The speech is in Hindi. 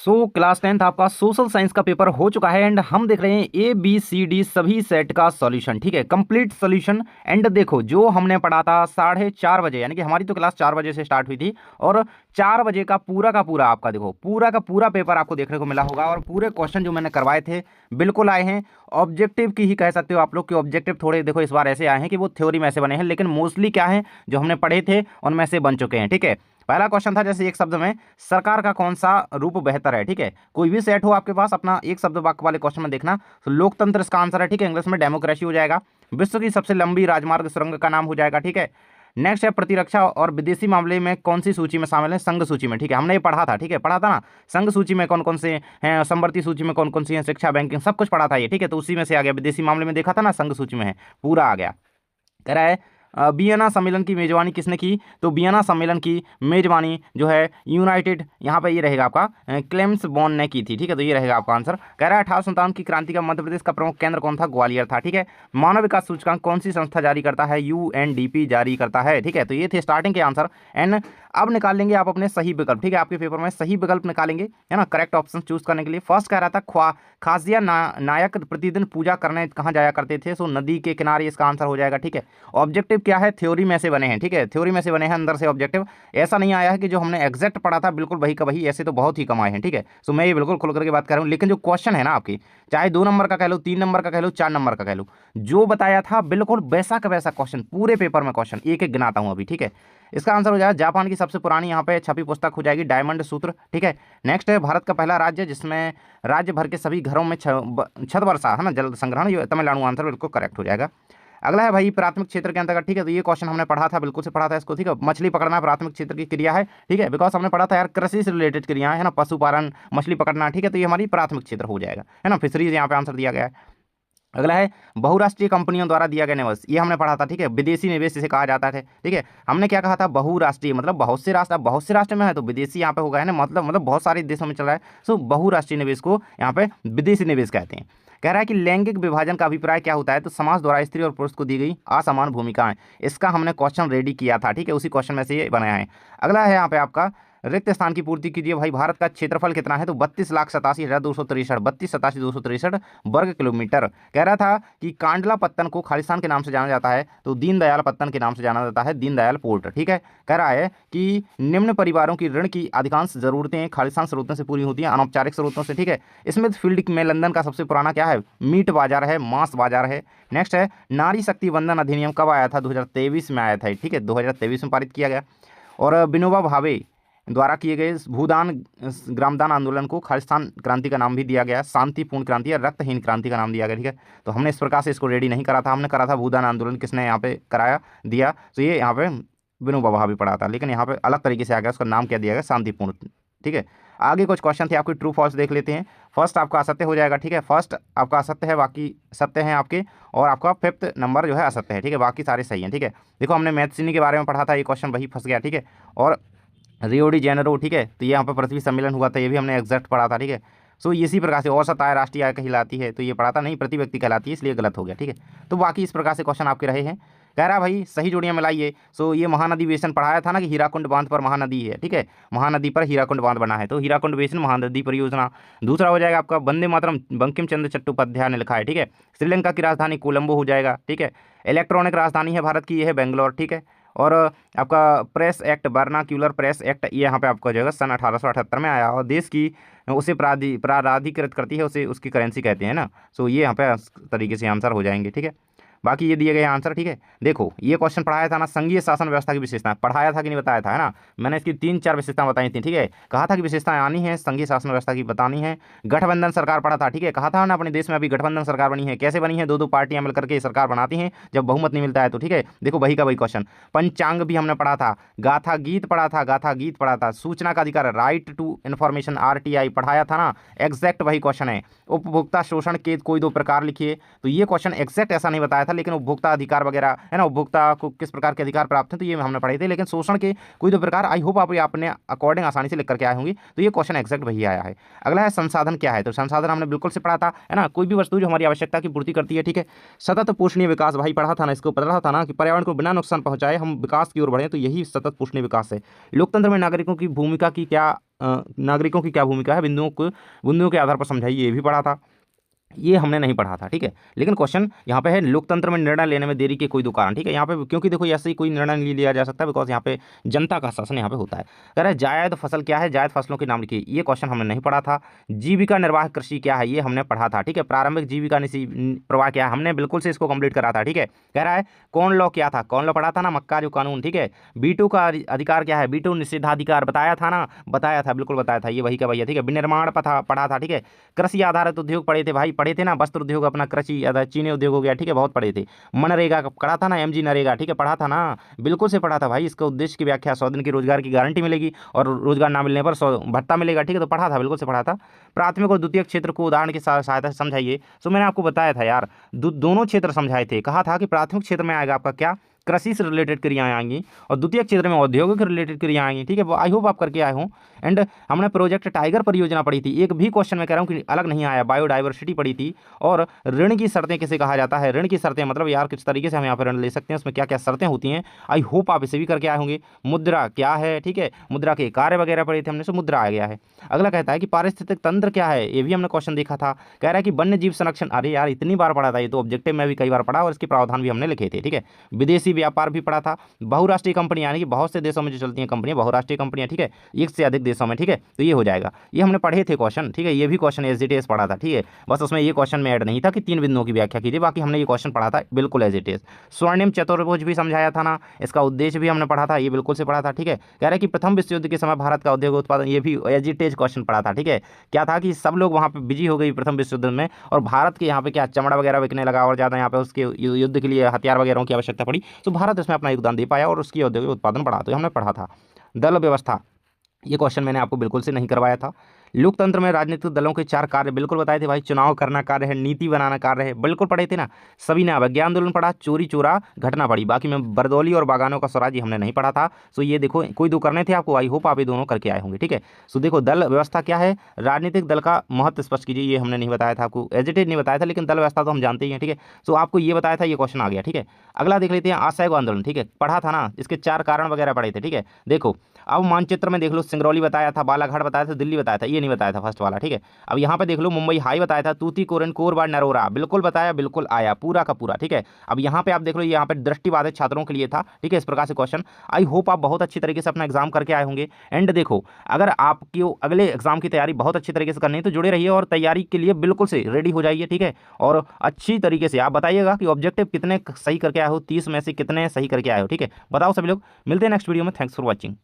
क्लास 10th आपका सोशल साइंस का पेपर हो चुका है एंड हम देख रहे हैं ABCD सभी सेट का सॉल्यूशन। ठीक है, कंप्लीट सॉल्यूशन। एंड देखो जो हमने पढ़ा था 4:30 बजे, यानी कि हमारी तो क्लास 4 बजे से स्टार्ट हुई थी और 4 बजे का पूरा आपका देखो पूरा का पूरा पेपर आपको देखने को मिला होगा और पूरे क्वेश्चन जो मैंने करवाए थे बिल्कुल आए हैं। ऑब्जेक्टिव की ही कह सकते हो आप लोग कि ऑब्जेक्टिव थोड़े देखो इस बार ऐसे आए हैं कि वो थ्योरी में ऐसे बने हैं, लेकिन मोस्टली क्या है जो हमने पढ़े थे उनमें से बन चुके हैं। ठीक है, पहला क्वेश्चन था जैसे एक शब्द में सरकार का कौन सा रूप बेहतर है। ठीक है, कोई भी सेट हो आपके पास अपना एक शब्द वाक्य वाले क्वेश्चन में देखना तो लोकतंत्र इसका आंसर है। ठीक है, इंग्लिश में डेमोक्रेसी हो जाएगा। विश्व की सबसे लंबी राजमार्ग सुरंग का नाम हो जाएगा। ठीक है, नेक्स्ट है प्रतिरक्षा और विदेशी मामले में कौन सी सूची में शामिल है, संघ सूची में। ठीक है, हमने ये पढ़ा था। ठीक है, पढ़ा था ना, संघ सूची में कौन कौन से हैं, समवर्ती सूची में कौन कौन सी हैं, शिक्षा बैंकिंग सब कुछ पढ़ा था ये। ठीक है, तो उसी में से आ गया, विदेशी मामले में देखा था ना, संघ सूची में है, पूरा आ गया। कह रहा है वियना सम्मेलन की मेजबानी किसने की, तो वियना सम्मेलन की मेजबानी जो है यूनाइटेड, यहाँ पे ये रहेगा आपका क्लेम्स बॉन ने की थी। ठीक है, तो ये रहेगा आपका आंसर। कह रहा है 1857 की क्रांति का मध्य प्रदेश का प्रमुख केंद्र कौन था, ग्वालियर था। ठीक है, मानव विकास सूचकांक कौन सी संस्था जारी करता है, UNDP जारी करता है। ठीक है, तो ये थे स्टार्टिंग के आंसर। एंड अब निकाल लेंगे आप अपने सही विकल्प। ठीक है, आपके पेपर में सही विकल्प निकालेंगे, है ना, करेक्ट ऑप्शन चूज करने के लिए। फर्स्ट कह रहा था खासिया नायक प्रतिदिन पूजा करने कहाँ जाया करते थे, सो नदी के किनारे, इसका आंसर हो जाएगा। ठीक है, ऑब्जेक्टिव क्या है, थ्योरी में से बने हैं। ठीक है, थ्योरी में से बने हैं, अंदर से ऑब्जेक्टिव ऐसा नहीं आया है कि जो हमने एग्जैक्ट पढ़ा था बिल्कुल वही का वही, ऐसे तो बहुत ही कम आए हैं। ठीक है, सो मैं ये बिल्कुल खुल करके बात कर रहा हूँ, लेकिन जो क्वेश्चन है ना आपकी, चाहे 2 नंबर का कह लो, 3 नंबर का कह लो, 4 नंबर का कह लो, जो बताया था बिल्कुल वैसा का वैसा क्वेश्चन पूरे पेपर में क्वेश्चन एक एक गिनाता हूँ अभी। ठीक है, इसका आंसर हो जाएगा जापान की सबसे पुरानी यहाँ पे छपी पुस्तक हो जाएगी डायमंड सूत्र। ठीक है, नेक्स्ट है भारत का पहला राज्य जिसमें राज्य भर के सभी घरों में छत वर्षा, है ना, जल संग्रहण, ये तमिलनाडु, आंसर बिल्कुल करेक्ट हो जाएगा। अगला है भाई प्राथमिक क्षेत्र के अंतर्गत। ठीक है, तो ये क्वेश्चन हमने पढ़ा था, बिल्कुल से पढ़ा था इसको। ठीक है, मछली पकड़ना प्राथमिक क्षेत्र की क्रिया है। ठीक है, बिकॉज हमने पढ़ा था यार कृषि से रिलेटेड क्रियाएं, है ना, पशुपालन, मछली पकड़ना। ठीक है, तो ये हमारी प्राथमिक क्षेत्र हो जाएगा, है ना, फिशरीज यहाँ पे आंसर दिया गया है। अगला है बहुराष्ट्रीय कंपनियों द्वारा दिया गया निवेश, ये हमने पढ़ा था। ठीक है, विदेशी निवेश इसे कहा जाता है। ठीक है, हमने क्या कहा था, बहुराष्ट्रीय मतलब बहुत से राष्ट्र, बहुत से राष्ट्र में है तो विदेशी यहाँ पे होगा, है ना, मतलब बहुत सारे देशों में चल रहा है। सो बहुराष्ट्रीय निवेश को यहाँ पे विदेशी निवेश कहते हैं। कह रहा है कि लैंगिक विभाजन का अभिप्राय क्या होता है, तो समाज द्वारा स्त्री और पुरुष को दी गई असमान भूमिकाएं, इसका हमने क्वेश्चन रेडी किया था। ठीक है, उसी क्वेश्चन में से ये बनाया है। अगला है यहाँ पे आपका रिक्त स्थान की पूर्ति कीजिए। भाई भारत का क्षेत्रफल कितना है, तो 32,87,263, 32,87,263 वर्ग किलोमीटर। कह रहा था कि कांडला पत्तन को खालिस्तान के नाम से जाना जाता है, तो दीनदयाल पत्तन के नाम से जाना जाता है, दीनदयाल पोर्ट। ठीक है, कह रहा है कि निम्न परिवारों की ऋण की अधिकांश जरूरतें खालिस्तान स्रोतों से पूरी होती हैं, अनौपचारिक स्रोतों से। ठीक है, स्मिथ फील्ड में लंदन का सबसे पुराना क्या है, मीट बाजार है, मांस बाजार है। नेक्स्ट है नारी शक्ति वंदन अधिनियम कब आया था, 2023 में आया था। ठीक है, 2023 में पारित किया गया। और विनोबा भावे द्वारा किए गए भूदान ग्रामदान आंदोलन को खालिस्तान क्रांति का नाम भी दिया गया, शांतिपूर्ण क्रांति या रक्तहीन क्रांति का नाम दिया गया। ठीक है, तो हमने इस प्रकार से इसको रेडी नहीं करा था, हमने करा था भूदान आंदोलन, किसने यहाँ पे कराया दिया, तो ये यहाँ पे विनोबा भावे पढ़ा था, लेकिन यहाँ पे अलग तरीके से आ गया, उसका नाम क्या दिया गया, शांतिपूर्ण। ठीक है, आगे कुछ क्वेश्चन थे आपके ट्रू फॉल्स देख लेते हैं। फर्स्ट आपका असत्य हो जाएगा। ठीक है, फर्स्ट आपका असत्य है, बाकी सत्य हैं आपके, और आपका 5th नंबर जो है असत्य है। ठीक है, बाकी सारे सही हैं। ठीक है, देखो हमने मैथ्सिनी के बारे में पढ़ा था, ये क्वेश्चन वही फंस गया। ठीक है, और रियो डी जेनेरो। ठीक है, तो ये यहाँ पर पृथ्वी सम्मेलन हुआ था, ये भी हमने एग्जैक्ट पढ़ा था। ठीक है, सो इसी प्रकार से औसत आय राष्ट्रीय आय कहलाती है, तो ये पढ़ा था नहीं, प्रति व्यक्ति कहलाती है, इसलिए गलत हो गया। ठीक है, तो बाकी इस प्रकार से क्वेश्चन आपके रहे हैं। कह रहा भाई सही जोड़ियाँ मिलाइए। सो ये महानदी बेसिन पढ़ाया था ना कि हीराकुंड बांध पर महानदी है। ठीक है, महानदी पर हीराकुंड बांध बना है, तो हीराकुंड बेसिन महानदी परियोजना। दूसरा हो जाएगा आपका वंदे मातरम, बंकिम चंद्र चट्टोपाध्याय ने लिखा है। ठीक है, श्रीलंका की राजधानी कोलंबो हो जाएगा। ठीक है, इलेक्ट्रॉनिक राजधानी है भारत की, ये है बेंगलोर। ठीक है, और आपका press act, vernacular press act, ये यहाँ पे आपका जो है सन 1878 में आया, और देश की उसे प्राधिकृत करती है, उसे उसकी करेंसी कहते हैं ना। सो ये यहाँ पे तरीके से आंसर हो जाएंगे। ठीक है, बाकी ये दिए गए आंसर। ठीक है, देखो ये क्वेश्चन पढ़ाया था ना, संघीय शासन व्यवस्था की विशेषताएं पढ़ाया था कि नहीं बताया था, है ना, मैंने इसकी 3-4 विशेषताएं बताई थी। ठीक है, कहा था कि विशेषताएं आनी है, संघीय शासन व्यवस्था की बतानी है। गठबंधन सरकार पढ़ा था। ठीक है, कहा था ना अपने देश में अभी गठबंधन सरकार बनी है, कैसे बनी है, 2-2 पार्टियां मिलकर के सरकार बनाती हैं जब बहुमत नहीं मिलता है तो। ठीक है, देखो वही का वही क्वेश्चन। पंचांग भी हमने पढ़ा था, गाथा गीत पढ़ा था, गाथा गीत पढ़ा था, सूचना का अधिकार, राइट टू इन्फॉर्मेशन, RTI पढ़ाया था ना, एग्जैक्ट वही क्वेश्चन है। उपभोक्ता शोषण के कोई 2 प्रकार लिखिए, तो ये क्वेश्चन एग्जैक्ट ऐसा नहीं बताया था, लेकिन उपभोक्ता अधिकार वगैरह है ना, उपभोक्ता को किस प्रकार के अधिकार प्राप्त हैं तो ये हमने पढ़े थे। लेकिन शोषण के कोई दो प्रकार, आई होप आप अपने अकॉर्डिंग आसानी से लिख करके आए होंगे। तो ये क्वेश्चन एक्जैक्ट वही आया है। अगला है संसाधन क्या है, तो संसाधन हमने बिल्कुल से पढ़ा था, है ना, कोई भी वस्तु जो हमारी आवश्यकता की पूर्ति करती है, ठीक है। सतत पोषणीय विकास, भाई पढ़ा था ना, इसको पढ़ा था ना कि पर्यावरण को बिना नुकसान पहुंचाए हम विकास की ओर बढ़े, तो यही सतत पोषणीय विकास है। लोकतंत्र में नागरिकों की भूमिका की क्या नागरिकों की क्या भूमिका है, बिंदुओं के आधार पर समझाइए, ये भी पढ़ा था। ये हमने नहीं पढ़ा था, ठीक है। लेकिन क्वेश्चन यहाँ पे है लोकतंत्र में निर्णय लेने में देरी के कोई दो कारण, ठीक है। यहाँ पे क्योंकि देखो ऐसे ही कोई निर्णय नहीं लिया जा सकता, बिकॉज यहाँ पे जनता का शासन यहाँ पे होता है। कह रहा है जायद फसल क्या है, जायद फसलों के नाम लिखिए, ये क्वेश्चन हमने नहीं पढ़ा था। जीविका निर्वाह कृषि क्या है, ये हमने पढ़ा था, ठीक है। प्रारंभिक जीविका प्रवाह क्या है, हमने बिल्कुल से इसको कंप्लीट करा था, ठीक है। कह रहा है कौन लॉ क्या था, कौन लॉ पढ़ा था ना, मक्का जो कानून, ठीक है। B2 का अधिकार क्या है, B2 निषेधाधिकार बताया था ना, बताया था, बिल्कुल बताया था, ये वही का भैया, ठीक है। विनिर्माण पढ़ा था, ठीक है। कृषि आधारित उद्योग पढ़े थे भाई, पढ़े थे ना, वस्त्र उद्योग अपना कृषि आधारित चीनी उद्योग हो गया, ठीक है, बहुत पढ़े थे। मनरेगा पढ़ा था ना, MG नरेगा, ठीक है, पढ़ा था ना, बिल्कुल से पढ़ा था भाई। इसका उद्देश्य की व्याख्या 100 दिन की रोजगार की गारंटी मिलेगी और रोजगार ना मिलने पर 100 भत्ता मिलेगा, ठीक है, तो पढ़ा था, बिल्कुल से पढ़ा था। प्राथमिक और द्वितीय क्षेत्र को उदाहरण की सहायता से समझाइए, तो मैंने आपको बताया था यार, दोनों क्षेत्र समझाए थे। कहा था कि प्राथमिक क्षेत्र में आएगा आपका क्या, कृषि से रिलेटेड क्रियाएं आएंगी, और द्वितीय क्षेत्र में औद्योगिक रिलेटेड क्रियाएं आएंगी, ठीक है। आई होप आप करके आए हों। एंड हमने प्रोजेक्ट टाइगर परियोजना पढ़ी थी, एक भी क्वेश्चन में कह रहा हूँ कि अलग नहीं आया। बायोडाइवर्सिटी पढ़ी थी, और ऋण की शर्तें किसे कहा जाता है, ऋण की शर्तें मतलब यार किस तरीके से हम यहाँ पर ऋण ले सकते हैं, उसमें क्या क्या शर्तें होती हैं, आई होप आप इसे भी करके आए होंगे। मुद्रा क्या है, ठीक है, मुद्रा के कार्य वगैरह पढ़े थे हमने, सो मुद्रा आ गया है। अगला कहता है कि पारिस्थितिक तंत्र क्या है, ये भी हमने क्वेश्चन देखा था। कह रहा है कि वन्य जीव संरक्षण, अरे यार इतनी बार पढ़ा था, ये तो ऑब्जेक्टिव में भी कई बार पढ़ा और इसके प्रावधान भी हमने लिखे थे, ठीक है। विदेशी व्यापार भी पढ़ा था। बहुराष्ट्रीय कंपनियां, यानी कि बहुत से देशों में जो चलती हैं कंपनियां, बहुराष्ट्रीय कंपनियां, ठीक है, एक से अधिक देशों में, ठीक है, तो ये हो जाएगा। ये हमने पढ़े थे क्वेश्चन, ठीक है, ये भी क्वेश्चन एज इट इज पढ़ा था, ठीक है। बस उसमें ये क्वेश्चन में ऐड नहीं था कि 3 बिंदुओं की व्याख्या कीजिए, बाकी हमने ये क्वेश्चन पढ़ा था बिल्कुल एज इट इज। स्वर्णिम चतुर्भुज भी समझाया था ना, इसका उद्देश्य भी हमने पढ़ा था, ये बिल्कुल से पढ़ा था, ठीक है। कह रहे कि प्रथम विश्व युद्ध के समय भारत का औद्योगिक उत्पादन, ये भी एज इट इज क्वेश्चन पढ़ा था, ठीक है। क्या था कि सब लोग वहाँ पे बिजी हो गई प्रथम विश्व युद्ध में, और भारत के यहाँ पे क्या चमड़ा वगैरह बिकने लगा, और ज़्यादा यहाँ पे उसके युद्ध के लिए हथियार वगैरह की आवश्यकता पड़ी, तो भारत इसमें अपना योगदान दे पाया और उसकी औद्योगिक उत्पादन बढ़ा, तो हमने पढ़ा था। दल व्यवस्था, ये क्वेश्चन मैंने आपको बिल्कुल से नहीं करवाया था। लोकतंत्र में राजनीतिक दलों के 4 कार्य बिल्कुल बताए थे भाई, चुनाव करना कार्य है, नीति बनाना कार्य है, बिल्कुल पढ़े थे ना सभी ने। अवज्ञा आंदोलन पढ़ा, चोरी चोरा घटना पड़ी, बाकी में बरदौली और बागानों का स्वराज हमने नहीं पढ़ा था। सो ये देखो कोई दो करने थे आपको, आई होप आप ये दोनों करके आए होंगे, ठीक है। सो देखो दल व्यवस्था क्या है, राजनीतिक दल का महत्व स्पष्ट कीजिए, ये हमने नहीं बताया था आपको, एजिटेट नहीं बताया था, लेकिन दल व्यवस्था तो हम जानते ही हैं, ठीक है। सो आपको ये बताया था, ये क्वेश्चन आ गया, ठीक है। अगला देख लेते हैं असहयोग आंदोलन, ठीक है, पढ़ा था ना, इसके 4 कारण वगैरह पढ़े थे, ठीक है। देखो अब मानचित्र में देख लो, सिंगरौली बताया था, बालाघाट बताया था, दिल्ली बताया था, ये नहीं बताया था फर्स्ट वाला, ठीक है। अब यहाँ पे देख लो मुंबई हाई बताया था, तूतीकोरिन, कोरबा, नरोरा, बिल्कुल बताया, बिल्कुल आया पूरा का पूरा, ठीक है। अब यहाँ पे आप देख लो, यहाँ पे दृष्टिबाधित छात्रों के लिए था, ठीक है, इस प्रकार से क्वेश्चन। आई होप आप बहुत अच्छी तरीके से अपना एग्जाम करके आए होंगे। एंड देखो अगर आपकी अगले एग्जाम की तैयारी बहुत अच्छी तरीके से करनी है तो जुड़े रहिए और तैयारी के लिए बिल्कुल से रेडी हो जाइए, ठीक है। और अच्छी तरीके से आप बताइएगा कि ऑब्जेक्टिव कितने सही करके आए हो, 30 में से कितने सही करके आए हो, ठीक है, बताओ सभी लोग। मिलते हैं नेक्स्ट वीडियो में, थैंक्स फॉर वॉचिंग।